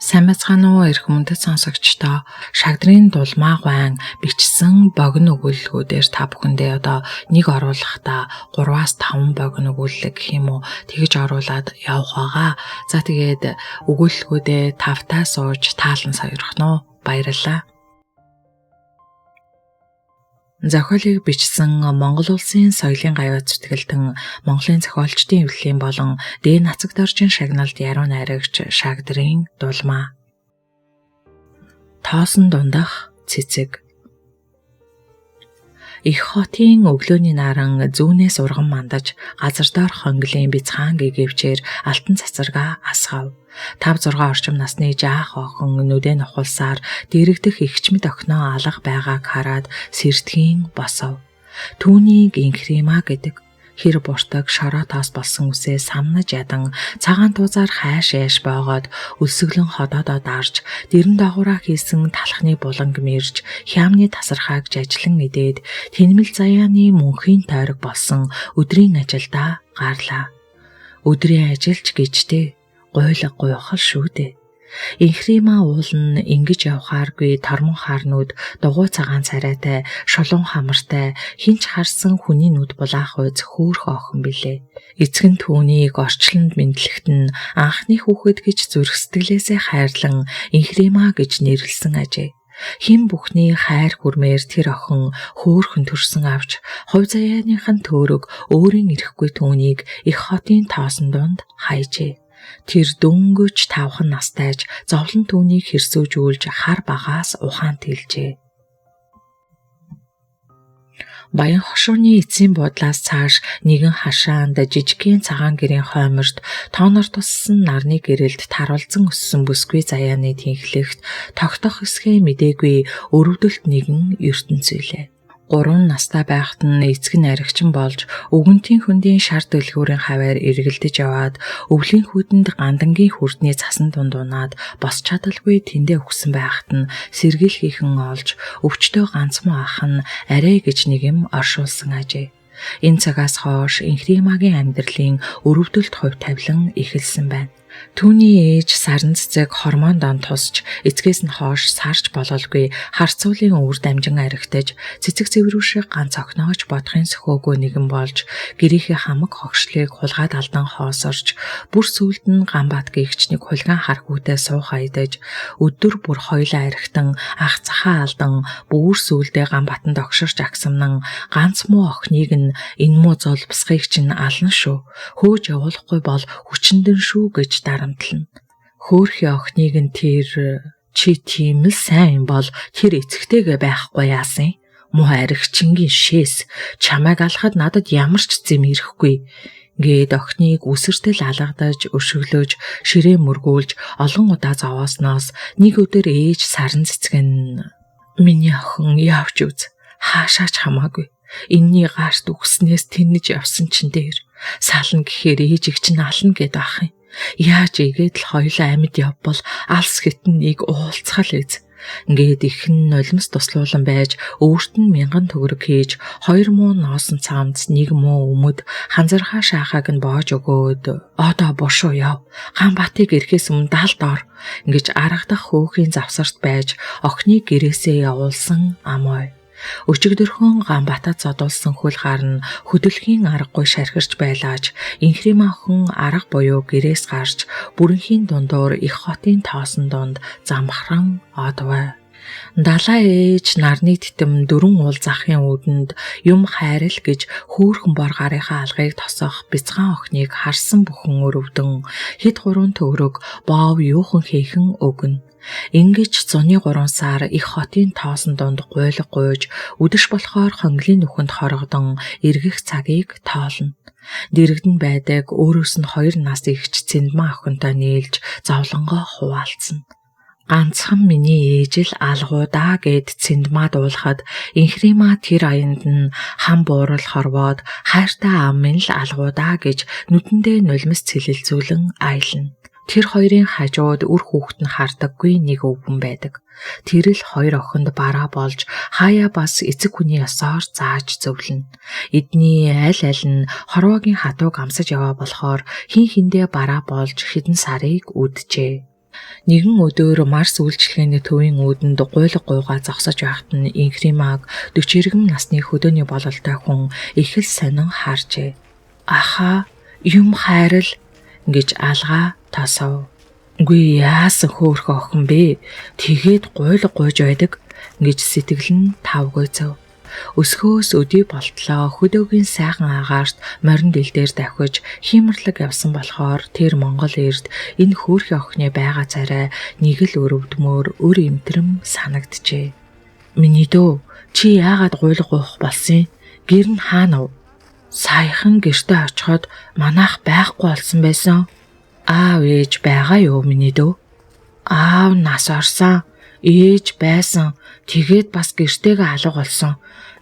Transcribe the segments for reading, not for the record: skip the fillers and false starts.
Сайн бацгаана уу эрх мөндөд сонсогчдоо. Шагдрын дулмаа гуайн бичсэн богино өгүүлэлгүүдээр та бүхэндээ одоо нэг оруулахдаа 3-5 богино өгүүлэлэг гэх юм уу тэгж оруулаад явах байгаа. За тэгээд өгүүлэлгүүдээ тавтаа сууж таалан сойрох нь баярлалаа. Зохиолыг бичсэн Монгол Улсын соёлын гавьяа зүтгэлтэн Монголын зохиолчдын эвлэлийн болон Дээд Нацагдоржийн шагналд яруу найрагч Шагдрын дулмаа. Тоосон дундах цэцэг. Их хотын өглөөний наран зүүнээс урган мандаж газар доор хонглын бяцхан гэгэвчээр алтан цацаргаа асгав. 5-6 орчим насны жаах охин нүдэн нухалсаар дэрэгдэх эгчмэд охиноо алга байгааг хараад сэрдгийн босов. Түүнийг инхрима гэдэг хэр буртаг шороотоос болсон үсээ самнаж ядан цагаан туузаар хайш яаш боогоод өлсгөлөн ходоодоо дарж дэрэн дагуураа хийсэн талхны буланг мэрж хямны тасархааг жажлан идээд тэнмэл заяаны мөнхийн тойрог болсон өдрийн ажилдаа гарлаа. Өдрийн ажилч гэжтэй гойлог гуйхал шүү дээ. Инхрима уулн ингэж явхааргүй тормон харнууд дугуй цагаан царайтай шулуун хамартай хинч харсан хүний нүд булаах үйц хөөх охин билээ. Эцэг нь түүнийг орчлонд мэдлэгт нь анхны хүүхэд гэж зүрх сэтгэлээсээ хайрлан Инхрима гэж нэрлсэн ажээ. Хин бүхний хайр хүрмээр тэр охин хөөхөн төрсөн авч хувь заяаныхан төөрөг өөрийн ирэхгүй түүнийг их хотын тоосон дунд хайжээ. Тэр дөнгөж 5 настайж зовлон түүнийг хэрсүүжүүлж хар багаас ухаан тэлжээ. Баян хошууны эцсийн буудлаас цааш нэгэн хашаанд жижигхэн цагаан гэрийн хойморт тооноор туссан нарны гэрэлд таруулзан өссөн бүсгүй заяаны тэнхлэгт тогтох хэсгээ мдээгүй өрөвдөлт нэгэн ертөнцөөлээ. 3 настай байхад нь эцэг нь аригчин болж өвгөнтийн хөндийн шар дэлгүүрийн хаваар эргэлдэж яваад өвлийн хүүдэнд гандангийн хүрдний цасан дунд унаад бос чадалгүй тэндээ өгсөн байхад нь сэргийл хийхэн олж өвчтөө ганц муу ах нь арай гэж нэг юм оршуулсан ажээ. Энэ цагаас хойш Инхримагийн амьдралын өрөвдөлт хувь тавилан эхэлсэн байна. Түүний ээж сарн цэцэг хормон дон тусч эцгээс нь хоош сарч бололгүй харцуулын өвөр дамжин аригтаж цэцэг цэврүүшиг ганц огноож бодохын сөхөөгүй нэгэн болж гэрийнхээ хамаг хогшлыг хулгаад алдан хоосорч бүр сүлд нь Ганбаат гэгчнийг хулгайн хар хүүтэй суух айдаж өдөр бүр хоёлаа аригтан ах цахаа алдан бүр сүлдээ Ганбаатанд огшорч агсамнан ганц муу охиныг нь энэ муу золбсхийг чинь ална шүү. Хөөж явуулахгүй бол хүчнэдэн шүү гэж дарамтлана. Хөөхий охиныг нь тэр чи тийм л сайн бол тэр эцэгтэйгээ байхгүй яасан? Муу аригчингийн шээс чамайг алахад надад ямар ч зэм ирэхгүй гээд охиныг үсэртэл алгадаж өшөглөж ширээ мөргүүлж олон удаа зовоосноос нэг өдөр ээж сарн цэцгэн миний охин явж үз хаашаач хамаагүй энэний гаарт үгснээс тэнэж явсан чин дээр сална гэхээр ээжийг чинь ална гэд ах юм. Яаж игээд л хоёулаа амьд явбал алс хитнийг уулцхал үз. Ингээд ихэн нулимс туслуулан байж өвөрт нь 1000 төгрөг хийж 2 муу ноосон цамц 1 муу өмд ханзархаа шаахаг нь боож өгөөд одоо бошуу яв. Ганбаатыг ирэхээс өмнө далд ор ингэж аргадах хөөхийн завсарт байж охиныг гэрээсээ явуулсан амой. Өчигдөрхөн Ганбаатад зодуулсан хөл гарна хөдөлхийн аргагүй шархирч байлааж Инхрима охин арга буюу гэрээс гарч бүрэнхийн дундуур их хотын тоосон дунд замхран одвай. Далаа ээж нарны титэм 4 уул захын үүдэнд юм хайрал гэж хөөхөн бор гарынхаа алгыг тосох бяцхан охиныг харсан бүхэн өрөвдөн хэд 3 төгрөг боов юухан хийхэн өгнө. Ингэж 103 сар их хотын тоосон дунд гуйлг гуйж үдэш болохоор хонглын нүхэнд хорогдон эргэх цагийг тоолно. Дэрэгдэн байдаг өөрөөс нь 2 нас ихч Цэндмаа охинтой нийлж зовлонгоо хуваалцсан. Ганцхан миний ээж л алгуудаа гэд Цэндмаа дуулахад Инхрима тэр аянд нь хам буурал хорвоод хайртай аав минь л алгуудаа гэж нүдэндээ нулимс цэлэлзүүлэн аялна. Тэр хоёрын хажууд үр хүүхэд нь хардаггүй нэг өвгөн байдаг. Тэр л 2 охинд бараа болж хаяа бас эцэг хүний ёсоор зааж зөвлөнө. Эдний аль нь хорвоогийн хатууг амсаж яваа болохоор хин хиндээ бараа болж хэдэн сарыг үджээ. Нэгэн өдөр Марс үйлчилгээний төвийн үүдэнд гуйлга гуйгаа зогсож байхад нь Инхримаг 40 иргэм насны хөдөөний бололтой хүн их л сонин харжээ. Аха, юм хайрал гэж алгаа тосов. Үгүй яасан хөөрхөн охин бэ? Тэгээд гуйлга гуйж байдаг гэж сэтгэл нь тавгойцов. Өсгөөс өдий болтлоо хөдөөгийн сайхан агаарт морин дил дээр давхиж хиймэрлэг явсан болохоор тэр Монгол эрд энэ хөөрхөн охины байгаа царай нэг л өрөвдмөр өр эмтрэм санагджээ. Миний дөө, чи яагаад гуйлга гуйх болсон? Гэр нь хаана вэ? Саяхан гэртээ очиход манайх байхгүй болсон байсан. Аав ээж байгаа юу миний дөө? Аав нас орсон, ээж байсан. Тэгээд бас гэртээгээ алга болсон.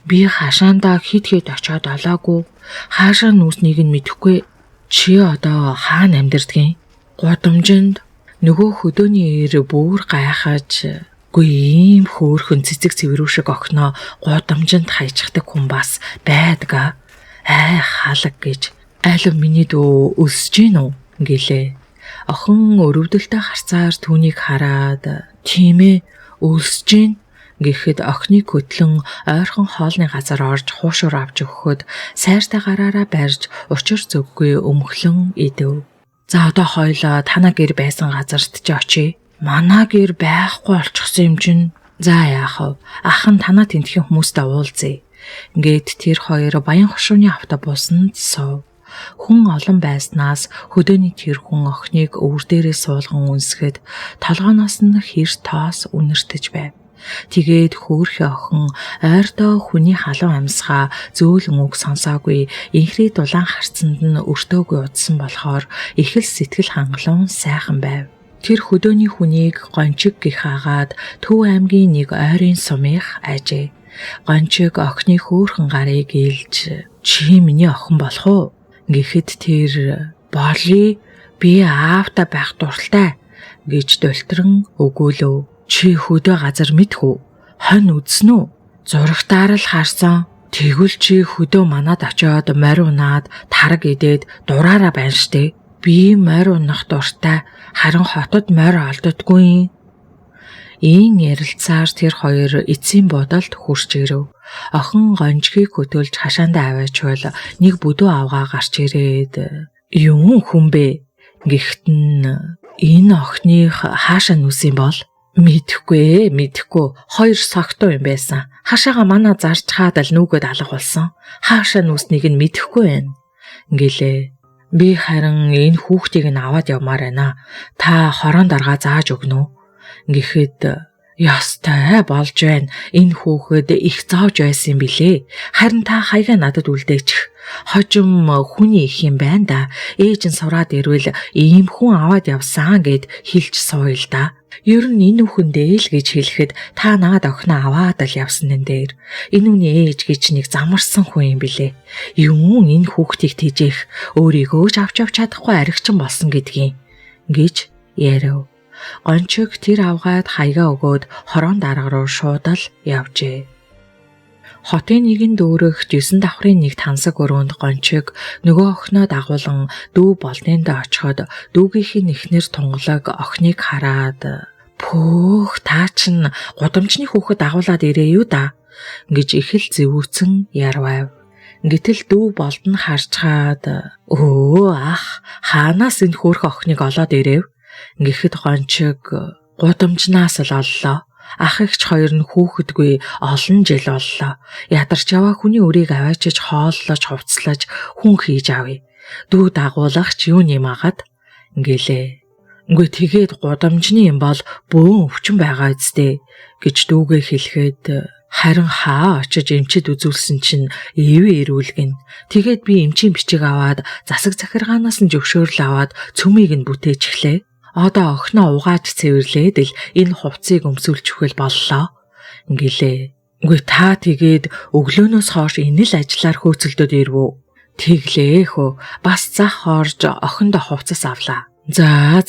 Би хашаандаа хит очиод олоогүй. Хаашаа нүүснийг нь мэдэхгүй. Чи одоо хаана амьдэрдгийг? Гудамжинд. Нөгөө хөдөөний эр бүр гайхаж, "Гүй ийм хөөрхөн цэцэг цэврүү шиг охиноо гудамжинд хайчихдаг хүн бас байдаг. Халаг" гэж. "Алив миний дөө өсөж гин үү?" гэлээ. Охин өрөвдөлтөй харцаар түүнийг хараад, "Тийм ээ, өсөж гин" гэхэд охины көтлөн ойрхон хоолны газар орж хуушуур авч өгөхөд сайртай гараараа барьж учир зүггүй өмхлөн идэв. "За одоо хоёлоо танаа гэр байсан газарт ч очие. Манай гэр байхгүй болчихсон юм чинь. За яах вэ? Ах нь танаа тентхийн хүмүүстэй уулзъя." Ингээд тэр хоёр Баян хошууны автобусанд суув. Хүн олон байснаас хөдөөний тэр хүн охиныг өвөр дээрээ суулган үнсгэд толгооноос нь хэр тоос үнэртэж байв. Тэгээд хөөрхөн охин ойрдоо хүний халуун амьсгаа зөөлөн үг сонсоогүй инхрий дулаан харцанд нь өртөөгүй удсан болохоор их л сэтгэл хангалуун сайхан байв. Тэр хөдөөний хүнийг Гончиг гэх агаад Төв аймгийн нэг ойрын сумынх ажээ. Гончиг охины хөөрхөн гарыг илж, "Чи миний охин болох уу?" гэхэд тэр, "Болъё, би аавтай байх дуртай" гэж дултран өгүүлв. "Чи хөдөө газар мэдэх үү? Хонь үзсэн үү? Зурагтаар л харсан. Тэгвэл чи хөдөө манад очиод морь унаад тараг идээд дураараа байна штэ. Би морь унах дуртай, харин хотод морь олддоггүй." Ийм ярилцаар тэр хоёр эцсийн бодолд хүрч ирэв. Охин Гончгийг хөтөлж хашаандаа аваачвал нэг бүдүү авгаа гарч ирээд, "Юу хүн бэ?" гэхэд нь, "Энэ охиныг хаашаа нүсэн бол?" "Мэдэхгүй. Хоёр согтуу юм байсан. Хашаага манаа зарж хаад л нүгэд алга болсон. Хаашаа нүснийг нь мэдэхгүй байна" гэлээ. "Би харин энэ хүүхдийг нь аваад явмаар байна. Та хорон дарга зааж өгнө үү?" гэхэд, "Ястай болж байна. Энэ хүүхэд их зовж байсан юм билээ. Харин та хаягаа надад үлдээчих. Хожим хүний их юм байна да. Ээж нь сураад ирвэл ийм хүн аваад явсан гэд хэлж сууя л да. Ер нь энэ үхэндээ л гэж хэлэхэд та наад охиноо аваад л явсан энэ дээр. Энэ үний ээж гэж нэг замарсан хүн юм билээ. Юм энэ хүүхдийг тэжээх өөрийгөө ч авч чадахгүй аригчин болсон гэдгийг" гэж ярив. Гончиг тэр авгаад хаягаа өгөөд хорон дарга руу шууд л явжээ. Хотын нэгэн дүүрэх 9 давхрын нэг тансаг өрөөнд Гончиг нөгөө охиноо дагуулan дүү болдонд очиход дүүгийнх нь эхнэр тунгалаг охиныг хараад, "Пөөх, та чинь гудамжны хүүхэд дагуулад ирээ юу да" гэж их л зэвүүцэн ярвав. Гэтэл дүү болд нь харчгаад, "Өө ах, хаанаас энэ хөөрхөн охиныг олоод ирэв?" гэхэд Гончиг, "Гудамжнаас л оллоо. Ах эгч хоёр нь хүүхэдгүй олон жил боллоо. Ядарч яваа хүний өрийг аваачиж хооллож хувцлаж хүн хийж авъя. Дүү дагуулах ч юу нэм агаад" гэлээ. "Үгүй тэгээд гудамжны юм бол бөөн өвчин байгаа үсттэй" гэж дүүгээ хэлэхэд, "Харин хаа очиж эмчэд үзүүлсэн чинь эвээ ирүүлгэн. Тэгээд би эмчийн бичиг аваад засаг захиргаанаас нь зөвшөөрөл аваад цөмийг нь бүтээчихлээ. Одоо охиноо угааж цэвэрлээд л энэ хувцсыг өмсүүлж өгөх боллоо" гэлээ. "Үгүй та тэгээд өглөөнөөс хойш энэ л ажиллаар хөөцөлдөд ирвүү?" "Тэглээ хөө. Бас зах орж охиндоо хувцас авлаа." За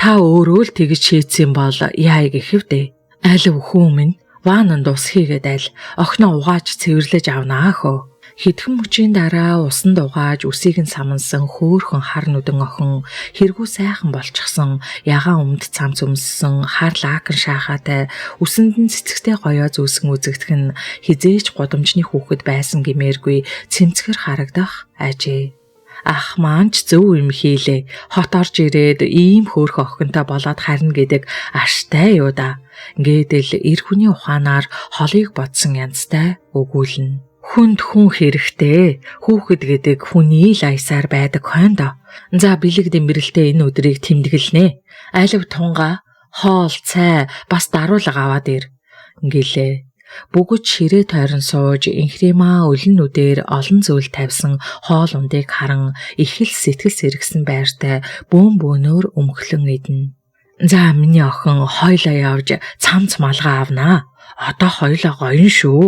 та өөрөө л тэгж шийдсэн бол яая гэхэвдээ. "Алив хүн минь, ваанан дус хийгээд аль охиноо угааж цэвэрлэж авнаа хөө" Хэдхэн мөчийн дараа усан дугааж үсийг нь самансан хөөхөн хар нүдэн охин хэрэгүү сайхан болчихсон ягаан өмд цамц өмссөн хар лаакан шаахаатай үсэнд нь цэцэгтэй гоёо зүүсэн үзэгдэх нь хизээч гудамжны хүүхэд байсан гэмээргүй цэмцгэр харагдах ажээ. Ах маань ч зөв юм хийлээ. Хот орж ирээд ийм хөөх охинтой болоод харна гэдэг аштай юу да. Ингээдэл эр хүний ухаанаар холыг бодсон янзтай өгүүлнэ. Хүнд хүн хэрэгтэй. Хүүхэд гэдэг хүний л аясаар байдаг хойно. За бэлэг дэмбэрэлтэй энэ өдрийг тэмдэглэнэ. Алив тунга, хоол, цай бас даруулга аваад ир. Ингэлээ. Бүгд ширээ тойрон сууж инхримаа өлнүүдээр олон зүйл тавьсан хоол ундыг харан их л сэтгэл сэргсэн байртай бөөн бөөнөөр өмхлөн идэнэ. За миний охин хойлоо явж цамц малгай авнаа. Одоо хойлоо гоён шүү.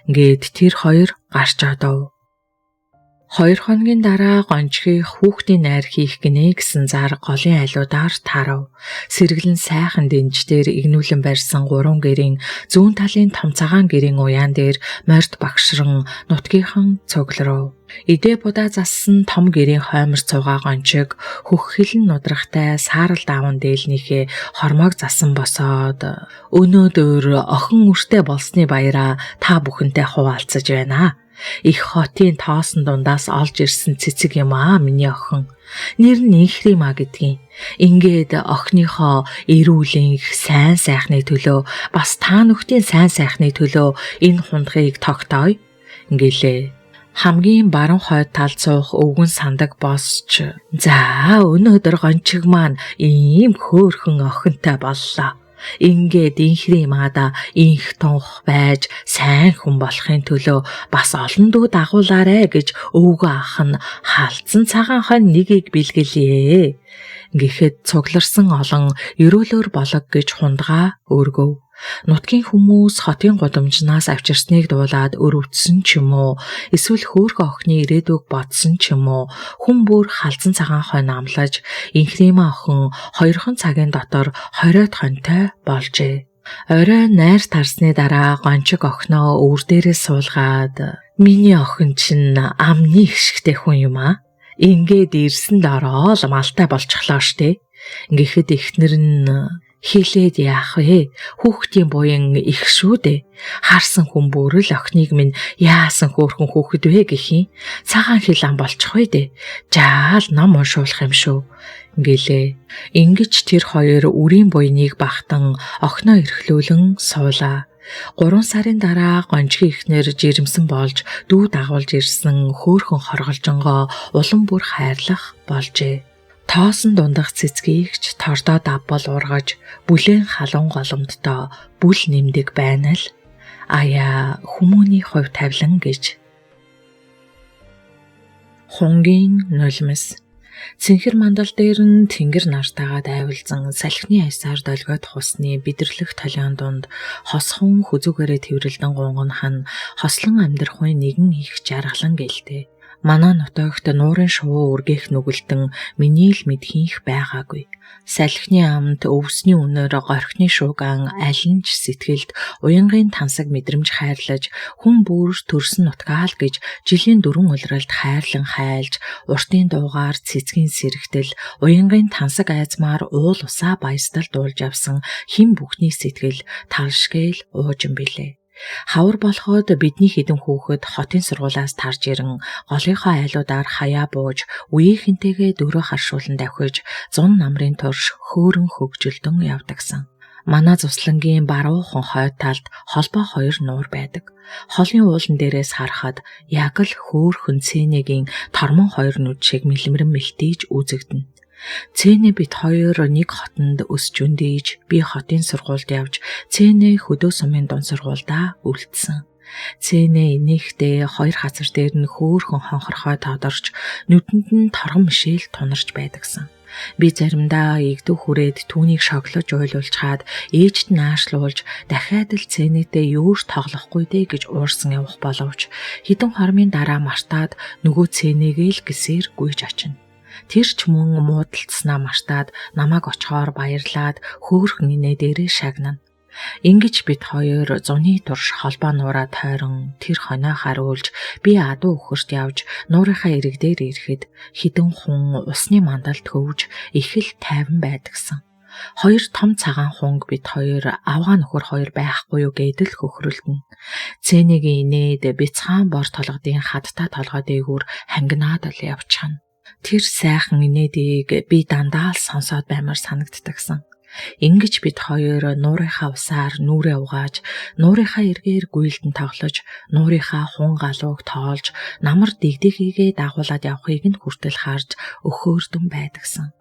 Ингээд тэр хоёр гарч одов. 2 хоногийн дараа гончгийг хүүхдийн найр хийх гинэ гэсэн зар голын алиудаар тарав. Сэргэлэн сайхан дэнждээр игнүүлэн барьсан 3 гэрийн зүүн талын том цагаан гэрийн уяан дээр морд багшран нутгийнхан цугларав. Идэ будаа зассан том гэрийн хоймор цугаа гончиг хөх хилэн нудрахтай саарал дааван дээлнийхээ хормоог засан босоод өнөөдөр охин үртэй болсны баяраа та бүхэнтэй хуваалцаж байна. Их хотын тоосон дундаас олж ирсэн цэцэг юм аа миний охин. Нэр нь Инхрима гэдгийг. Ингээд охиныхоо эрүүлэн сайн сайхны төлөө бас та нүхтийн сайн сайхны төлөө энэ хундгыг тогтооё. Ингэлээ. Хамгийн баруун хойд талд суух өвгөн сандаг босч. За өнөөдөр гончиг маань ийм хөөрхөн охинтой боллоо. Ингээд Инхримада инх тунх байж сайн хүн болохын төлөө бас олон дүү дагуулаарэ гэж өвгөө ах нь халдсан цагаан хонь нэгийг бэлгэлээ. Гэхдээ цугларсан олон ерөөлөөр болог гэж хундгаа өргөв. Нутгийн хүмүүс хотын гудамжнаас авчирсныг дуулаад өрөвдсөн ч юм уу, эсвэл хөөрхөн охины ирээдүг бодсон ч юм уу, хүн бүр халзан цагаан хонь амлаж, Инхрима охин 2 цагийн дотор 20 хоньтой болжээ. Орой найр тарсны дараа гончиг охиноо өвөр дээрээ суулгаад, миний охин чинь амны ихшигтэй хүн юм аа. Ингээд ирсэн дороо л малтай болчихлоо штэ. Ингээд эхнэр нь хэлээд яах вэ? Хүүхдийн буян их шүү дээ. Харсан хүн бүрэл охиныг минь яасан хөөрхөн хүүхэд вэ гэхийн цагаан хилан болчих вэ дээ. Жаал ном уншуулах юм шүү. Ингэлээ. Ингиж тэр хоёр үрийн буйныг багтан охиноо эрхлүүлэн суулаа. 3 сарын дараа гончгийн эхнэр жирэмсэн болж дүү дагуулж ирсэн хөөрхөн хорголжонгоо улам бүр хайрлах болжээ. Тоосон дундах цэцгийгч тордоо давбал ургаж бүлээн халуун голомдтой бүл нэмдэг байна л аяа хүмүүний хувь тавилан гэж. Хунгийн нулимс. Цэнхэр мандал дээр нь тэнгэр нартайгаа дайвалзан салхины аясаар долгиод хусны бидэрлэх толион дунд хосхон хүзүүгээрээ тэврэлдэн гунган хан хослон амьдрах үе нэгэн их жаргалан гэлтэй. Манай нутагт нуурын шувуу үргээх нүгэлтэн миний л мэдхийх байгаагүй. Салхины амт өвсний үнээр горхны шууган аль нь ч сэтгэлд уянгийн тансаг мэдрэмж хайрлаж хүн бүр төрсөн нутгаал гэж жилийн 4 улиралд хайрлан хайлж уртын дуугаар цэцгийн сэрэгтэл уянгийн тансаг айзмаар уул усаа баясдал дуулж авсан хэн бүхний сэтгэл талшгээл уужин билээ. Хавар болоход бидний хэдэн хүүхэд хотын сургуулиас тарж ирэн голынхоо айлуудаар хаяа бууж үеийнхэнтэйгээ дөрөө харшуулан давхиж зун намрын турш хөөрөн хөгжилдөн явдагсан. Манай цуслангийн баруухан хойд талд холбоо 2 нуур байдаг. Холын уулан дээрээс харахад яг л хөөрхөн цэнэгийн тормон 2 нүд шиг мэлмэрэн мэлтийж үзэгдэнэ. Цэнэ бит хоёр нэг хотонд өсч үндийж би хотын сургуульд явж цэнэ хөдөө сумын дунд сургуульдаа үлдсэн. Цэнэ энийхтэй 2 хазар дээр нь хөөрхөн хонхорхой тодорч нүдэнд нь торгон мишэл тунарч байдагсан. Би заримдаа игдүү хүрээд түүнийг шоглож уйлуулчаад ээжд нь аашлуулж дахиад л цэнэтэй юуш тоглохгүй дээ гэж уурсан явах боловч хэдэн хормын дараа мартаад нөгөө цэнэгээ л гисээр гүйж очино. Тэр ч мөн муудалцснаа мартаад намайг очихоор баярлаад хөөрхөн инээ дээрээ шагнана. Ингэж бид хоёр зуны турш холбоо нураа тойрон тэр хоноо харуулж би адуу өхөрт явж нуурынхаа ирэг дээр ирэхэд хідэн хун усны мандалд хөвж их л тайван байдагсан. Хоёр том цагаан хунг бид хоёр авгаа нөхөр хоёр байхгүй юу гэдэл хөхрөлдөн. Цэнийг инээд бяцхан бор толгодын хадтай толгой дээгүүр хангинаад л явчихна. Тэр сайхан инээдийг би дандаа л сонсоод баймаар санагддагсан. Ингэж бид хоёр нуурынхаа усаар нүрээ угааж, нуурынхаа эргээр гүйлдэн тоглож, нуурынхаа хун галууг тоолж, намар дэгдэхийгээ дагуулад явахыг нь хүртэл харж өхөөрдөн байдагсан.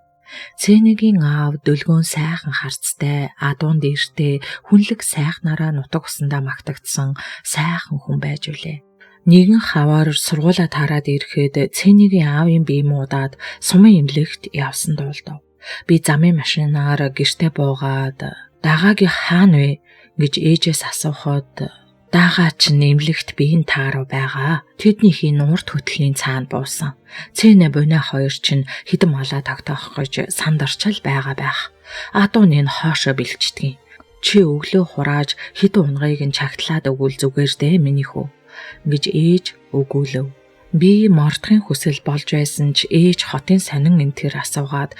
Цэнигийн аав дөлгөөн сайхан харцтай, адуун дээртэй, хүнлэг сайхнараа нутаг усандаа магтагдсан сайхан хүн байж үлээ. Нэгэн хаваар сургуулаа таарад ирэхэд Цэнигийн аавын бие муудаад сумын эмнэлэгт явсан дуулдав. Би замын машинаар гэртээ буугаад "Дагаагийн хаана вэ?" гэж ээжээс асуухад "Дагаа чинь эмнэлэгт биеийн тааруу байгаа. Тэднийхээ нуурт хөтлийн цаана буусан. Цэнэ буйна хоёр чинь хідэн малаа тогтоох гэж санд орчил байгаа байх. Адууны нь хоошоо бэлчдэг. Чи өглөө хурааж хідэн унгыг нь чагтлаад өгвөл зүгээр дээ миний хүү" гэж ээж өгүүлв. Би мордохын хүсэл болж байсан ч ээж хотын сонин энтэр асуугаад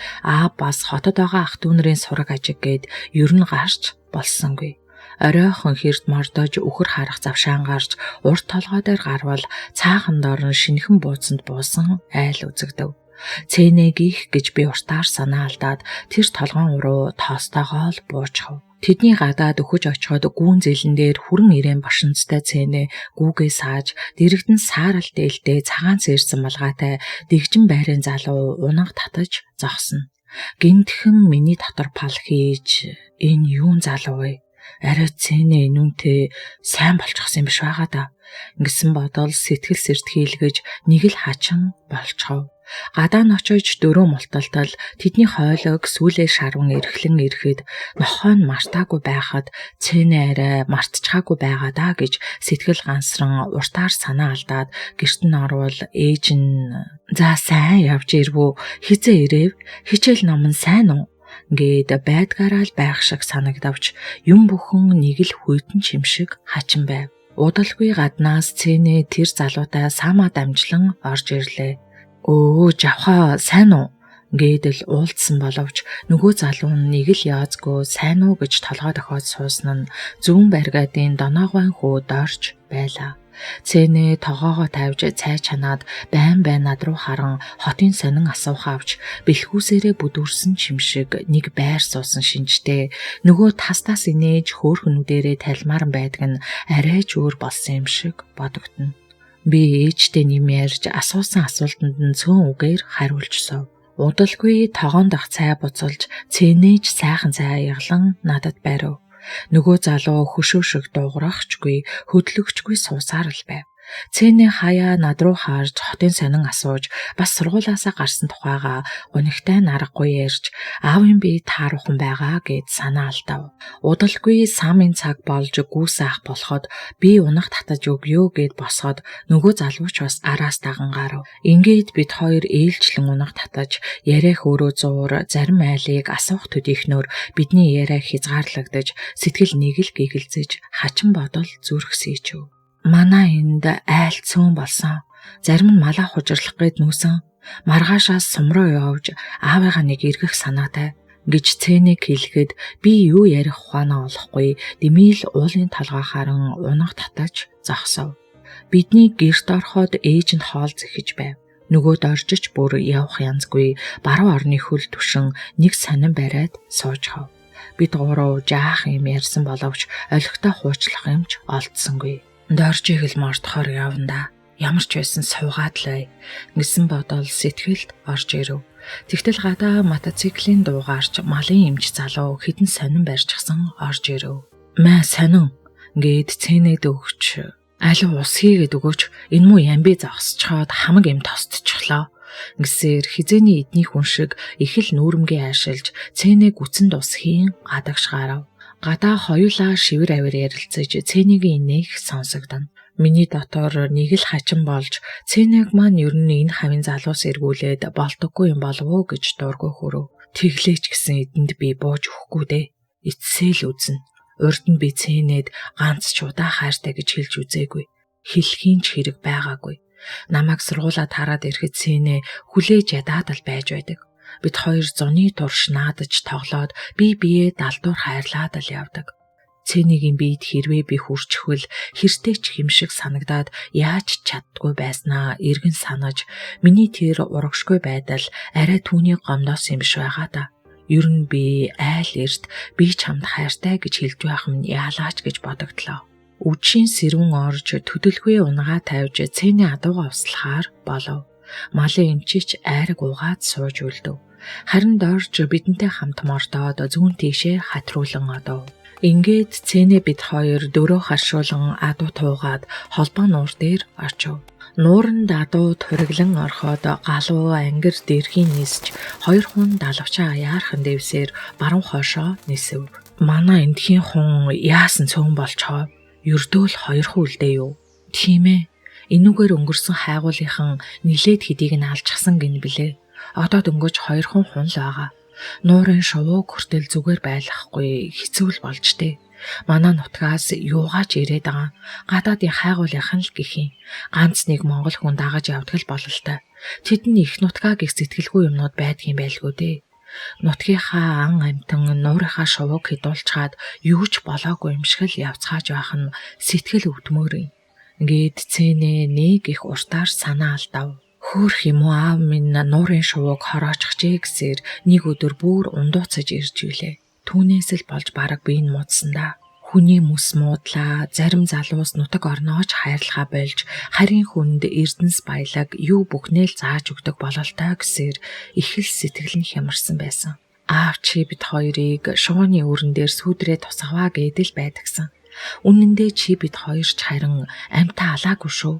бас хотод байгаа ах дүүнэрийн сураг ажиг гээд ер нь гарч болсонгүй. Оройхон хэрд мордож үхэр харах завшаан гарч урт толгой дээр гарвал цаахан доор нь шинэхэн бууцанд буусан айл үзэгдэв. Цэнэгих гэж би уртаар санаа алдаад тэр толгоон руу тоостойгоо л буучхав. Тэдний гадаад өгөж очиход гүүн зэлэн дээр хүрэн ирээн башинцтай Цэнэ гүүгээ сааж, дэрэгдэн саарал дээлтэй цагаан цээрсэн малгайтай дэгжин байрын залуу унаг татаж зогсно. Гинтхэн миний дотор пал хийж "Энэ юун залуу вэ? Арай Цэнэ энүүнтэй сайн болчихсон юм биш байгаа да" гэсэн бодол сэтгэл сэртхийлгэж нэг л хачин болчихов. Гадаа нь очиж дөрөв мулталтал тэдний хойлог сүүлээ шарван эрхлэн ирэхэд нохой нь мартаагүй байхад Цэнэ арай мартчихаагүй байгаа даа гэж сэтгэл гансран уртаар санаа алдаад гэрт нь орвол ээж нь "За сайн явж ирвүү, хизээ ирэв, хичээл ном нь сайн уу?" гээд байдгаараа л байх шиг санагдавч юм бүхэн нэг л хүйтэн чим шиг хачин байв. Удалгүй гаднаас Цэнэ тэр залуутай саамаа дамжлан орж ирлээ. "Өө жавхаа сайн уу?" гэдэл уулзсан боловч нөгөө залуу нэг л яазгүй сайн уу гэж толгой дохиод суусан нь зүүн баригадын доноогойн хүүд орж байлаа. Цэнэ тогоогоо тавьж цай чанаад байн над руу харан хотын сонин асуух авч бэлхүүсээрээ бүдүүрсэн чим шиг нэг байр суусан шинжтэй нөгөө тас инээж хөөхнүүдээрээ талмаар байдаг нь арай ч өөр болсон юм шиг бодогдно. Би ээжтэй нэм ярьж асуусан асуултанд нь цөөн үгээр хариулжсав. Удалгүй тогоон дах цай буцалж Цэнэж сайхан цай яглан надад барив. Нөгөө залуу хөшөөшөг дуугарахчгүй, хөдлөгчгүй суусаар л байв. Цэнэ хаяа над руу харж хотын сонин асууж бас сургуулаасаа гарсан тухайга гунигтай наргагүй ярьж аавын бие тааруухан байгаа гэд санаа алдав. Удалгүй самын цаг болж гүйсээх болоход би унах татаж өгье гэд босоод нөгөө залууч бас араас даган гарав. Ингээд бид хоёр ээлжлэн унах татаж яриах өөрөө зуур зарим айлыг асуух төдийхнөр бидний яриа хязгаарлагдаж сэтгэл нэг л гэгэлзэж хачин бодол зүрхсийчв. Манай энд айл цөөн болсон. Зарим нь малаа хужирлах гээд нүүсэн. Маргаашаас сум руу явж аавыгаа нэг эргэх санаатай гэж Цэнэг хэлэхэд би юу ярих ухаанаа олохгүй дэмийл уулын талгаа харан унах татаж зогсов. Бидний гэрт ороход ээж нь хоол зэхэж байв. Нөгөөд оржиж бүр явах янзгүй баруун орны хөл түшин нэг сонин бариад суужхав. Бид гурав жаах юм ярьсан боловч олигтой хуучлах юмч олдсонгүй. Доржиг л мордохоор явна да. Ямар ч байсан суугаад л бай гэсэн бодол сэтгэлд орж ирэв. Тэгтэл гадаа мотоциклийн дуугарч малын эмч залуу хідэн сонин барьчихсан орж ирэв. "Маа сонин" гээд Цэнэд өгч "Аль ус хийгээд өгөөч, энэ муу ямби зогсчоод хамаг юм тосдчихлоо" гэсээр хизээний эдний хүн шиг их л нүүрмгээ аашилж Цэнэ гүцэнд ус хийн гадагш гарав. Гадаа хоёулаа шивэр авир ярилцаж Цэнэгийн инээх сонсогдно. Миний дотор нэг л хачин болж Цэнэг маань ер нь энэ хавийн залуус эргүүлээд болдоггүй юм болов уу гэж дургүй хөрөв. Тэглээч гэсэн эдэнд би бууж өгөхгүй дээ. Эцсээ л үзнэ. Урд нь би цэнэд ганц ч удаа хайртай гэж хэлж үзээгүй. Хэлхийн ч хэрэг байгаагүй. Намайг сургуулаад хараад ирэхэд цэнэ хүлээж ядаад л байж байдаг. Бид хоёр зуны турш наадаж тоглоод бие далдуур хайрлаад л явдаг. Цэнийг биед хэрвээ би хүрчихвэл хэртэй ч хэмшиг санагдаад яаж чаддгүй байснаа эргэн санаж миний тэр урагшгүй байдал арай түүний гомдоос юм биш байгаа да. Ер нь би айл эрт би чамд хайртай гэж хэлж байх нь яалаач гэж бодогдлоо. Үдшийн сэрүүн орж төдөлгүй унгаа тавьж цэний адууга услахаар болов. Малын эмчич айраг угаад сууж үлдэв. Харин дорж бидэнтэй хамт мордоод зүүн тийшээ хатруулан одов. Ингээд цэнэ бид хоёр дөрөө харшуулан адуу туугаад холбоо нуур дээр очив. Нууранд адуу туриглан орхоод галуу ангир дэрхийн нисж хоёр хүн далавчаа яархан дэвсээр баруун хоошоо нисэв. Манай эндхийн хүн яасан цөөн болчоо. Ердөөл хоёр хүн үлдээ юу? Тийм ээ. Энүүгээр өнгөрсөн хайгуулынхан нилээд хэдийг нь алжчихсан гин блэ. Одоо дөнгөж хоёр хүн л байгаа. Нуурын шувууг хүртэл зүгээр байлгахгүй хэцүү л болж тээ. Манай нутгаас юугаач ирээд байгаа. Гадаадын хайгуулынхан л гэх юм. Ганц нэг монгол хүн дагаж явдаг л бололтой. Тэдний их нутгаа гих сэтгэлгүй юмнууд байдгийн байлгүй дээ. Нутгийнхаа ан амтан нуурынхаа шувууг хидуулчаад юу ч болоогүй юм шиг л явцгааж байх нь сэтгэл өвдмөр юм. Ингээд цэнэ нэг их уртаар санаа алдав. Хөөх юм уу аав минь нуурын шувууг хороочихжээ гэсээр нэг өдөр бүр ундууцаж ирж билээ. Түүнээс л болж бараг би энэ муудсан да. Хүний мэс муудлаа, зарим залуус нутаг орнооч хайрлахаа болж харийн хүнд эрдэнэс баялаг юу бүхнээ л зааж өгдөг бололтой гэсээр их л сэтгэл нь хямарсан байсан. Аав чи бид хоёрыг шувууны өрөн дээр сүдрээ тусгаваа гэдэл байдагсан. Үнэндээ чи бид хоёр ч харин амьтаа алаагүй шүү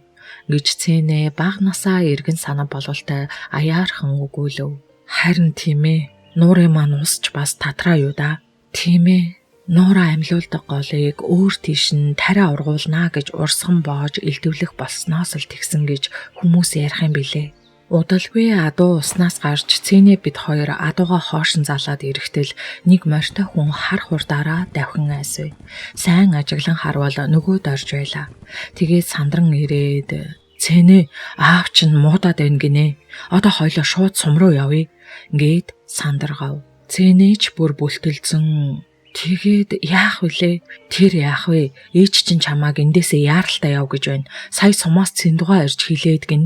гэж цэнэ баг насаа эргэн санаа бололтой аяархан өгүүлв. Харин тийм ээ. Нуурын маань усч бас татраа юу да. Тийм ээ. Нуураа амьлуулдаг голыг өөр тийш нь тариа ургуулнаа гэж урсган боож илтвлэх болсноос л тэгсэн гэж хүмүүс ярих юм билээ. Удалгүй адуу уснаас гарч цэнэ бид хоёр адууга хоошин залаад ирэхтэл нэг морьтой хүн хар хурдаараа давхин айсв. Сайн ажиглан харвал нөгөө дорж байла. Тэгээд сандран ирээд цэнэ аав чинь муудаад байна гинэ. Одоо хойлоо шууд сум руу явъя гээд сандаргав. Цэнэч бүр бүлтэлцэн тэгээд яах вүлээ? Тэр яах вэ? Ээж чинь чамааг эндээсээ яаралтай яв гэж байна. Сая сумаас цэндугаа ирж хилээд гин.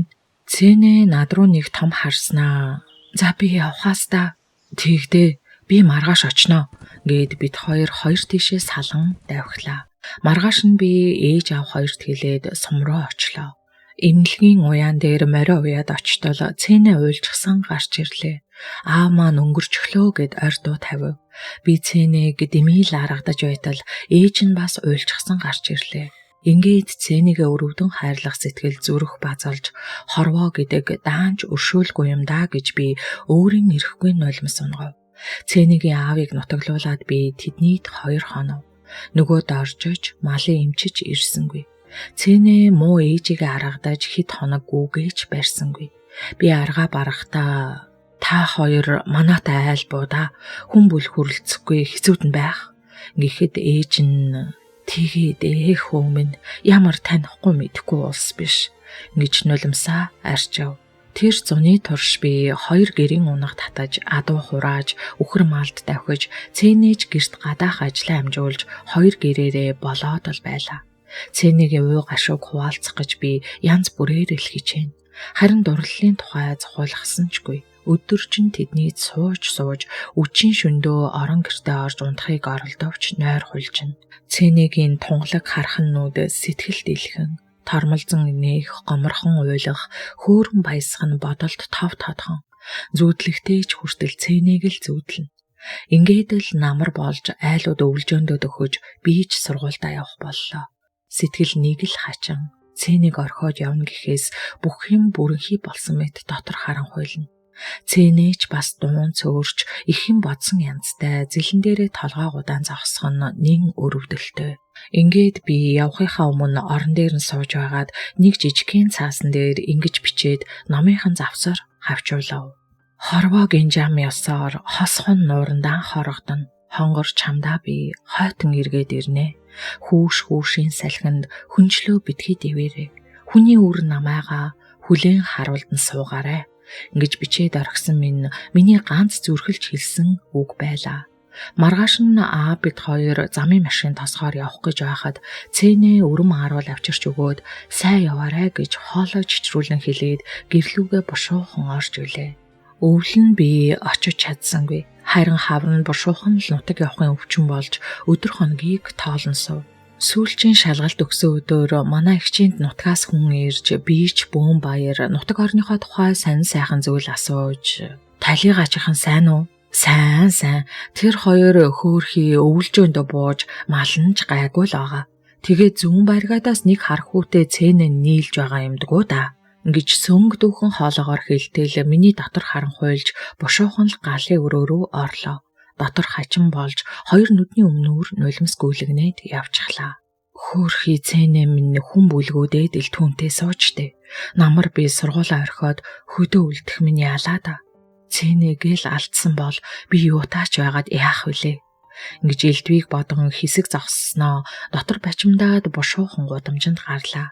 Цэнэ над руу нэг том харснаа. За би явхаас та. Тэгдээ би маргааш очноо гээд бид хоёр тийшээ салан давхлаа. Маргааш нь би ээж аав хоёрт хэлээд сум руу очлоо. Эмнэлгийн уяан дээр морио уяад очтол цэнэ уйлжсан гарч ирлээ. Аа маань өнгөрчглөө гэд ордуу тавив. Би цэнэг дэмийл аргадаж байтал ээж нь бас уйлжсан гарч ирлээ. Ингээд цэнийг өрөвдөн хайрлах сэтгэл зүрх базалж хорвоо гэдэг даанч өршөөлгүй юм да гэж би өөрийн ирэхгүй нулимс унгав. Цэнигийн аавыг нутаглуулад би тэднийд 2 хоног. Нөгөө доржиж малын эмчиж ирсэнгүй. Цэнэ муу ээжигээ аргадаж хэд хоног гүүгээж барьсангүй. Би аргаа барахтаа та хоёр манаатай айл буудаа хүн бүл хүрлцэхгүй хэцүүд нь байх. Гэхдээ ээж нь тэгээд хөө минь ямар танихгүй мэдхгүй улс биш гэж нулимсаа арчив. Тэр зуны турш би 2 гэрийн унах татаж адуу хурааж үхэр малд давхиж цэнэж гэрт гадаах ажлаа амжуулж 2 гэрээрээ болоод л байлаа. Цэнийг уу гашууг хуваалцах гэж би янз бүрээр ил хичээн. Харин дурлалын тухай зохиолгосончгүй. Өдөржин тэдний сууж үчин шөндөө орон гэртээ орж унтахыг оролдовч нойр хулжин. Цэнигийн тунгалаг харханнууд сэтгэл дэлхэн, тормолзон нээх, гоморхон уйлах, хөөрөн баясах нь бодолд тав тодхон. Зүүдлэгтэй ч хүртэл цэнийг л зүүдлэн. Ингээд л намар болж айлууд өвлжөөндөө өгөж би ч сургуультай явах боллоо. Сэтгэл нэг л хачин. Цэнийг орхиод явна гэхээс бүх юм бүрэнхий болсон мэт дотор харанхуйлна. Цэнэж бас дуун цөөрч ихэн бодсон янзтай зэлэн дээрээ толгой удаан зогсох нь нэн өрөвдөлтөй. Ингээд би явахынхаа өмнө орон дээр нь сууж байгаад нэг жижигхэн цаасан дээр ингэж бичээд номынхан завсар хавчуулав. Хорвоо гинжам ёсоор хосхон нуурандаа хорогдоно. хонгор чамдаа би хойтон эргээд ирнэ. Хүүшийн салхинд хүнчлөө битгий дэвээрээ. Хүний үр намайгаа хүлээн харуулдан суугаарай. Ингэж бичээд орхисон миний ганц зүрхэлж хэлсэн үг байлаа. Маргааш нь бид хоёр замын машин тосгоор явах гэж байхад цэнэ өрөм харуул авчирч өгөөд сайн яваарай гэж хоолой чичрүүлэн хэлээд гэрлүүгээ бушуухан орж илээ. Өвлөн би очиж чадсангүй. Харин хаврын бушуухан л нутаг явахын өвчин болж өдөр хоногийг тоолон сув. Сүүлчийн шалгалт өгсөн өдөр манай эгчинд нутгаас хүн ирж бийч бөөн баяр нутаг орныхоо тухай сонин сайхан зүйл асууж талиг ажихан сайн уу? Сайн. Тэр хоёр хөөхий өвлжөөндө бууж малнж гайгүй л байгаа. Тэгээ зүүн баригадаас нэг хар хүүтэй цэнэ нийлж байгаа юмдгүү да. Ингэж сөнгө дүүхэн хоолоогоор хэлтэл миний дотор харан хуйлж бушуухан л галын өрөө рүү орлоо. Дотор хачин болж хоёр нүдний өмнөр нулимс гүйлгнээд явчихлаа. Хөөхий цэнэ минь хүн бүлгүүдээд ил түүнтэй суучтэй. Намар би сургуулаа орхиод хөдөө үлдэх минь ялаа да. Цэнэгээл алдсан бол би юутаач байгаад яах вүлээ. Ингэж элдвийг бодгон хэсэг зогссноо дотор бачимдаад бушуухан гудамжинд гарлаа.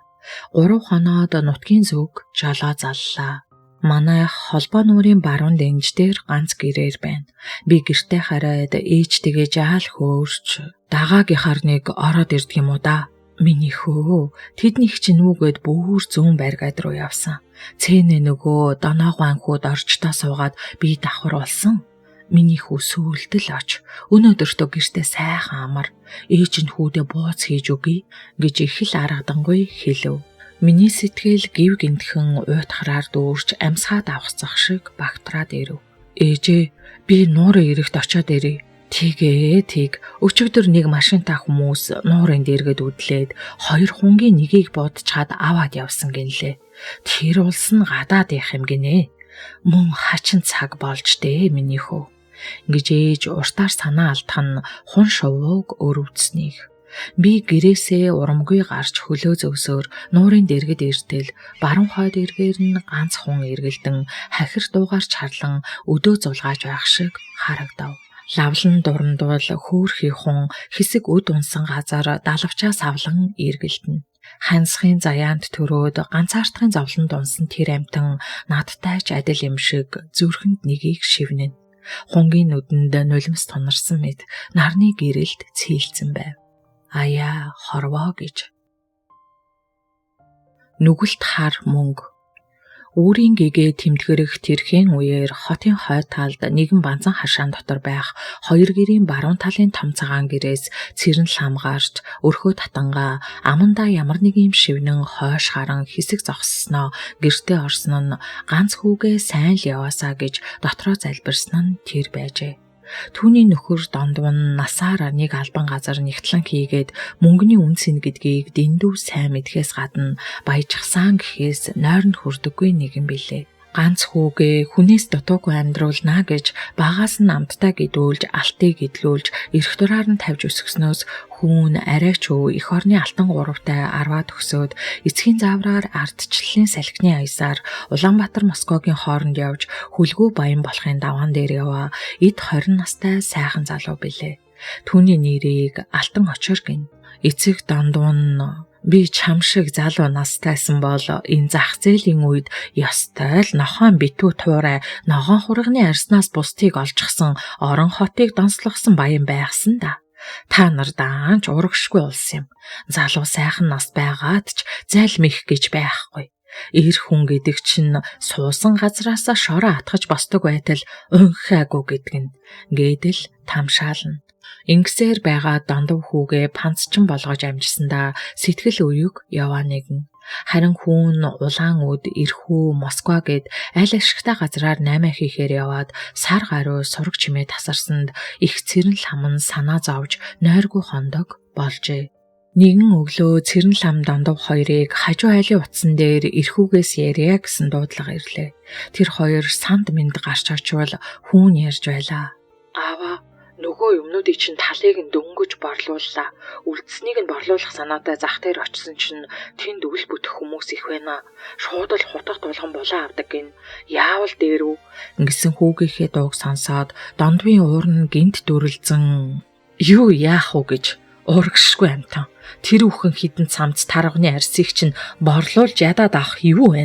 3 хоноод нутгийн зүг жолоо заллаа. Манай холбоо нүрийн баруун лэнж дээр ганц гэрээр байна. Би гэртээ хараад ээжтэйгээ жаал хөөрч дагаагийнхаар нэг ороод ирдэг юм уу да. Миний хөө тэднийх чинь нүгэд бүр зүүн баригад руу явсан. Цэнэ нөгөө доноогоо анхууд орчтоо суугаад би давхар болсон. Миний хүү сүулдэл оч. Өнөөдөртөө гэртээ сайхан амар. Ээж нь хүүдээ бууц хийж өгье гэж их л аргадангүй хэлв. Миний сэтгэл гів гинтхэн уйтгараар дүүрч амьсгаад авахцах шиг багтраад ирэв. Ээжээ би нуурын эрэхт очиод ирье. Тийг өчигдөр нэг машинтай хүмүүс нуурын дээргэд үдлээд 2 хунгийн нэгийг бодчаад аваад явсан гинлээ. Тэр улс нь гадаад их юм гинэ. Мөн хачин цаг болж дээ миний хөө. Ингэж ээж уртаар санаа алдах нь хун шувууг өрөвдснийг. Би гэрээсээ урамгүй гарч хөлөө зөвсөөр нуурын дэргэд иртэл баруун хойд эргээр нь ганц хун эргэлдэн хахир дуугарч харлан өдөө зулгааж байх шиг харагдав. Лавлан дурандвал хөөхий хун хэсэг өд унсан газар далавчаас авлан эргэлдэнэ. Хансхийн заяанд төрөөд ганцаардахын зовлонд унсан тэр амтан надтай ч адил юм шиг зүрхэнд нэгийг шивнэн. Хунгийн нүдэнд нулимс тунарсан мэд нарны гэрэлд цээлцэн байв. Аяа хорвоо гэж. Нүгэлт хар мөнгө. Үүрийн гэгээ тэмтгэрэх тэрхэн үеэр хотын хойд талд нэгэн банзан хашаан дотор байх 2 гэрийн баруун талын том цагаан гэрээс цэрэн лам гарч өрхөө татангаа амандаа ямар нэг юм шивнэн хойш харан хэсэг зогссноо гэртээ орсон нь ганц хүүгээ сайн л яваасаа гэж дотроо залбирсан нь тэр байжээ. Түүний нөхөр дондвон насаар нэг албан газар нэгтлэн хийгээд мөнгөний үнс нь гэдгийг дэндүү сайн мэдхээс гадна баяжхсан гэхээс нойронд хүрдэггүй нэгэн билээ. Ганц хүүгээ хүнээс дутуугүй амьдруулнаа гэж багаас нь амттай гэдүүлж алтыг идлүүлж эрх дураар нь тавьж өсгснөөс хүүн арайч өө эх орны алтан гуравтай арваад өгсөөд эцгийн заавраар ардчлалын салхины аясаар Улаанбаатар Москвагийн хооронд явж хүлгүү баян болохын даваан дээр яваа эд 20 настай сайхан залуу билээ. Түүний нэрийг Алтан Очор гин. Эцэг дондвон би чам шиг залуу настайсан бол энэ зах зээлийн үед ёстой л нохоон битүү туурай ногоон хурганы арснаас бусдыг олжчихсан орон хотыг донслогсон баян байхсан да. Та нар даанч урагшгүй улс юм. Залуу сайхан нас байгаад ч зайлмих гэж байхгүй. Эр хүн гэдэг чинь суусан газраасаа шороо атгаж босдог байтал унхаагүй гэдэг нь гэдэл тамшаална. Ингэсээр байгаа дондов хүүгээ панцчин болгож амжсандаа сэтгэл өйг яваа нэгэн. Харин хүүн улаан үд эрхүү Москва гэд аль ашигтай газраар 8 хийхээр яваад сар гаруй сураг чимээ тасарсанд их цэрэн лам нь санаа зовж нойргүй хондог болжээ. Нэгэн өглөө цэрэн лам дондов хоёрыг хажуу айлын утсан дээр эрхүүгээс ярья гэсэн дуудлага ирлээ. Тэр хоёр санд мэнд гарч очивол хүүн ярьж байлаа. Аава, нөгөө юмнуудыг чинь талыг нь дөнгөж борлууллаа. Үлдсэнийг нь борлуулах санаатай зах дээр очисон чинь тэнд үл бүтэх хүмүүс их байна. Шууд л хутга тулган булан авдаг гин. Яавал дээрүү ингэсэн хүүгийнхээ дууг сонсоод Дондвийн уурн гинт дүрлзэн юу яах вэ гэж урагшгүй амтан. Тэр бүхэн хідэн цамц тарганы арсыг чинь борлуулж ядаад авах юу вэ?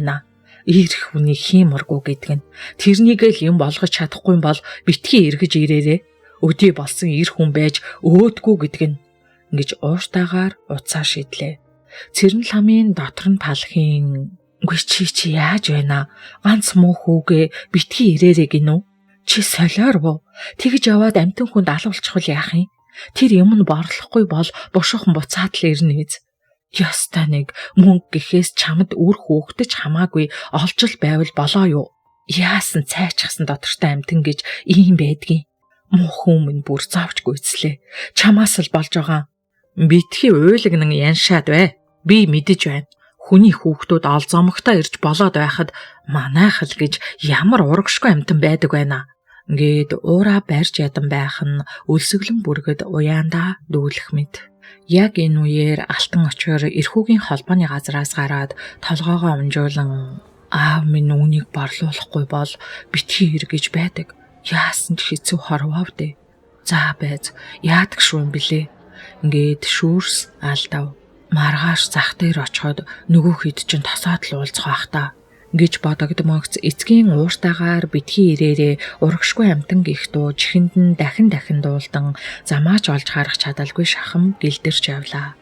Ирэх хүний хиймэргүй гэдэг нь. Тэрнийг л юм болгож чадахгүй бол битгий эргэж ирээрээ. Өдий болсон ир хүн байж өөдгүй гэдэг нь. Ингэж ууштайгаар уцаа шидлээ. Цэрэн ламын дотор нь палхийн үгүй чи яаж байна? Ганц муу хүүгээ битгий ирээрээ гинүү. Чи солиор боо. Тэгж яваад амтэн хүнд алуулчихвал яах юм? Тэр юм нь борлохгүй бол бушуухан буцаад л ирнэ. Яста нэг мөнгө гэхээс чамд үр хөөгдөж хамаагүй олжл байвал болоо юу? Яасан цайчгсан дотортой амтэн гэж ийм байдгийн. Муухын минь бүр завж гүйцлээ. Чамаас л болж байгаа. Битгий уйлагнан яншаад бай. Би мэдэж байна. Хүний хүүхдүүд олзомогтой ирж болоод байхад манайх л гэж ямар урагшгүй амтан байдаг байна. Ингээд уураа барьж ядан байх нь өлсөглөн бүргэд уяандаа дүүлэх мэд. Яг энэ үеэр алтан очоор эрхүүгийн холбооны газраас гараад толгоогоо амжуулан аав минь үүнийг борлуулахгүй бол битгий эргэж байдаг. Яасан ч хэцүү хорвоо дээ. За байз яадаг шүү юм блэ. Ингээд шүүрс алдав. Маргааш зах дээр очиход нөгөө хэд чинь тосоод л уулзах бах та гэж бодогдмогц эцгийн ууртайгаар битгий ирээрээ урагшгүй амтан гих дуу чихэнд нь дахин дуулдан замаач олж харах чадалгүй шахам гэлдэрч явлаа.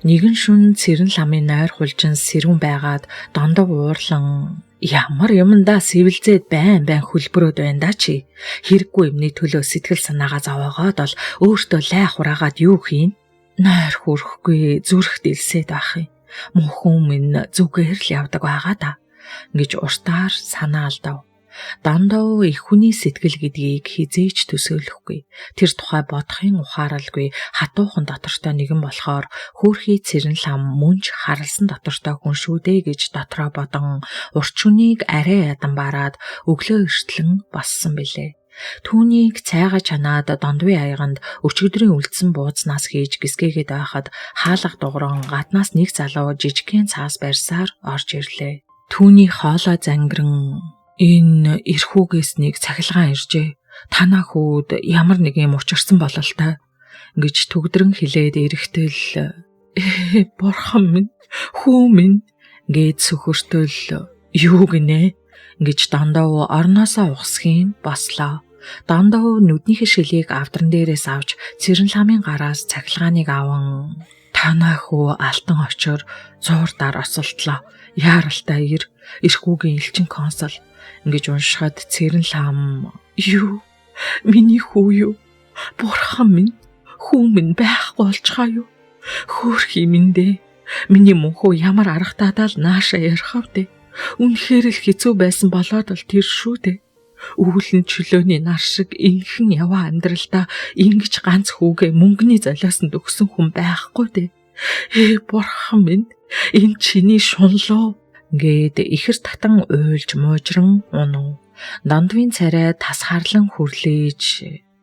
Нэгэн шүн цэрэн ламын нойр хулжин сэрүүн байгаад дондоо уурлан ямар юмдаа сэвэлзээд байн хөлбөрөөд байна да чи. Хэрэггүй юмны төлөө сэтгэл санаагаа зовоогоод бол өөртөө лай хураагаад юу хийн? Нойр хүрхгүй зүрх дэлсээд байх юм. Муухын минь зүгээр л явдаг байгаа да. Гэж уртаар санаа алдав. Дандаа их хүний сэтгэл гэдгийг хизээж төсөөлөхгүй. Тэр тухай бодохын ухааралгүй хатуухан дотортой нэгэн болохоор хөөрхий цэрэн лам мөнч харалсан дотортой хүн шүү дээ гэж дотроо бодон урчүнийг арай ядан бараад өглөө эртлэн боссон билээ. Түүнийг цайгаа чанаад Дондвийн аяганд өчигдрийн үлдсэн буузнаас хийж гисгээгээд байхад хаалга дугран гаднаас нэг залуу жижигхэн цаас барьсаар орж ирлээ. Түүний хоолой зангиран энэ эрхүүгээс нэг цахилгаан иржээ. Танаа хүүд ямар нэг юм учирсан бололтой гэж төгдрөн хэлээд эрэхтэл бурхан минь хүү минь гээд сөхөртөл юу гинэ гэж дандаа орноосоо ухсхийн бослоо. Дандаа нүднийхээ шилийг авдран дээрээс авч цэрэн ламын гараас цахилгааныг аван танаа хүү алтан очоор зуурдаар осолтлоо. Яаралтай эрхүүгийн элчин консул ингэж уншихад цэрэн лам юу миний хүү юу бурхан минь хүү минь байхгүй болчихоо юу хөөрхий минь дээ миний мөнхөө ямар аргатаадаа л нааша ярихав дээ үнэхээр л хэцүү байсан болоод л тэр шүү дээ үүлэн чөлөөний нар шиг инхэн яваа амьдралдаа ингэж ганц хүүгээ мөнгөний золиосонд өгсөн хүн байхгүй дээ бурхан минь энэ чиний шунлоо гээд ихэр татан уйлж муужран унав. Дондвийн царай тасхарлан хүрлээж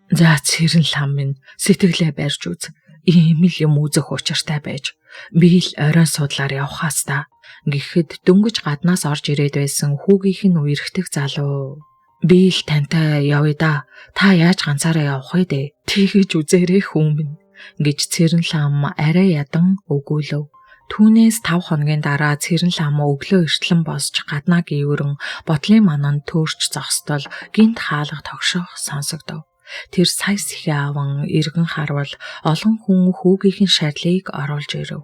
за цэрэн лам минь сэтгэлээ барьж үз. Ийм л юм үзэх учиртай байж би л оройн судлаар явхаас та гэхэд дөнгөж гаднаас орж ирээд байсан хүүгийнх нь үерхдэг залуу би л тантай явъя да та яаж ганцаараа явах вэ дээ тэгэж үзээрэй хүн минь гэж цэрэн лам арай ядан өгүүлв. Түүнээс 5 хоногийн дараа цэрэн лам өглөө эртлэн босч гаднаа гүйрэн бодлын мананд төөрч зогсдол гинт хаалга тогшоох сонсогдов. Тэр сая сэхээ аван эргэн харвал олон хүн хүүгийнхэн шарлыг оруулж ирэв.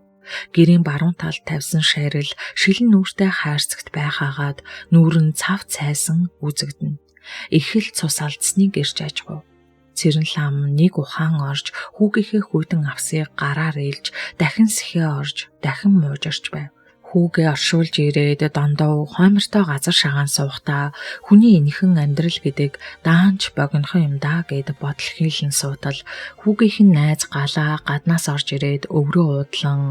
Гэрийн баруун талд тавьсан шарил шилэн нүүртэй хайрцагт байхаагаад нүүр нь цав цайсан үзэгдэнэ. Их л цус алдсныг ирж ажгав. Цэрэн лам нэг ухаан орж хүүгийнхээ хүйтэн авсыг гараар ээлж дахин сэхээ орж дахин муужирч байв. Хүүгээ оршуулж ирээд дондоо хоймортой газар шагаан суухдаа хүний энэхэн амьдрал гэдэг даанч богинохон юм даа гэд бодол хийлэн суудал хүүгийнх нь найз галаа гаднаас орж ирээд өврөө уудлан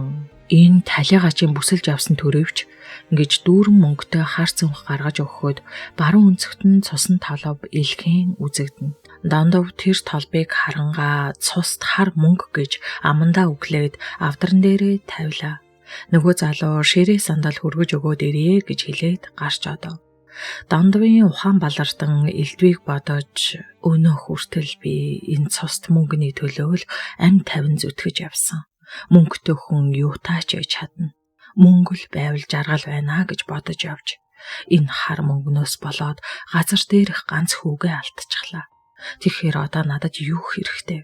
энэ талигаачийн бүсэлж авсан төрөвч гэж дүүрэн мөнгөтэй хар цүнх гаргаж өгөхөд баруун өнцөгт нь цусан толов илхэн үзэгдэнэ. Дандав тэр толбыг харангаа цуст хар мөнгө гэж амандаа өглөөд авдран дээрээ тавилаа. Нөгөө залуу ширээ сандал хөргөж өгөөд ирээ гэж хэлээд гарч одов. Дандавын ухаан балардан элдвийг бодож өнөө хүртэл би энэ цуст мөнгөний төлөө л амь тавин зүтгэж явсан. Мөнгөтэй хүн юутай ч яж чадна. Мөнгө л байвал жаргал байна гэж бодож явж энэ хар мөнгнөөс болоод газар дээрх ганц хүүгээ алдчихлаа. Тэгэхээр одоо надад юу хэрэгтэй?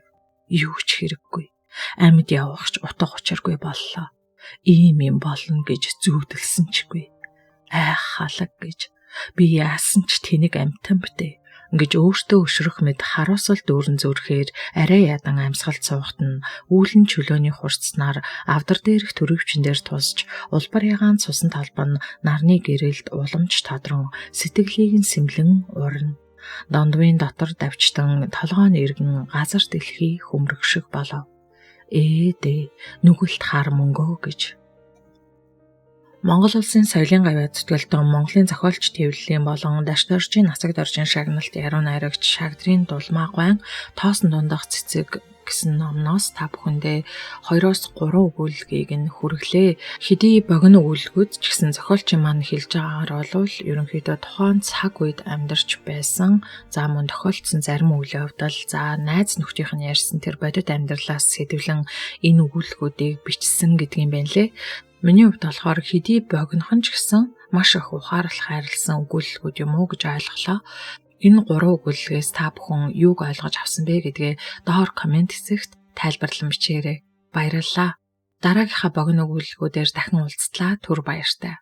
Юу ч хэрэггүй. Амьд явах ч утга учиргүй боллоо. Ийм юм болно гэж зүүдэлсэн чгүй. Халаг гэж би яасан ч тэнийг амтан битээ гэж өөртөө өшрөх мэд харуусал дүүрэн зүрхээр арай ядан амьсгалд суухт нь үүлэн чөлөөний хурцснаар авдар дээрх төрөвчин дээр тусч улбар ягаан цусан талбан нарны гэрэлд уламж тодрон сэтгэлийг нь сэмлэн урна. Дондвын дотор давчтан толгойн иргэн газар дэлхий хөмрөгших болов. Дэ нүгэлт хар мөнгөө гэж. Монгол улсын соёлын гавьяа зүтгэлтэн Монголын зохиолч твлэлийн болон дашторжийн нацагт оржин шагналт яруу найрагч Шагдрын дулмаа гуайн тоосон дундах цэцэг гэсэн номноос та бүхэндээ 2-3 өгүүлгийг нь хүргэлээ. Хэдий богино өгүүлгүүд ч гэсэн зохиолчийн маань хэлж байгаагаар бол ерөнхийдөө тухайн цаг үед амьдарч байсан, за мөн тохиолдсон зарим үйл явдал, за найз нөхдийнх нь ярьсан тэр бодит амьдралаас сэдвлэн энэ өгүүлгүүдийг бичсэн гэдгийм байна лээ. Миний хувьд болохоор хэдий богинохон ч гэсэн маш их ухаарлах хайрлсан өгүүлбэрүүд юм уу гэж ойлголоо. Энэ 3 өгүүлбэрээс та бүхэн юуг ойлгож авсан бэ гэдгээ доор комент хэсэгт тайлбарлан бичээрэй. Баярлалаа. Дараагийнхаа богино өгүүлбэрүүдээр дахин уулзтлаа. Түр баяртай.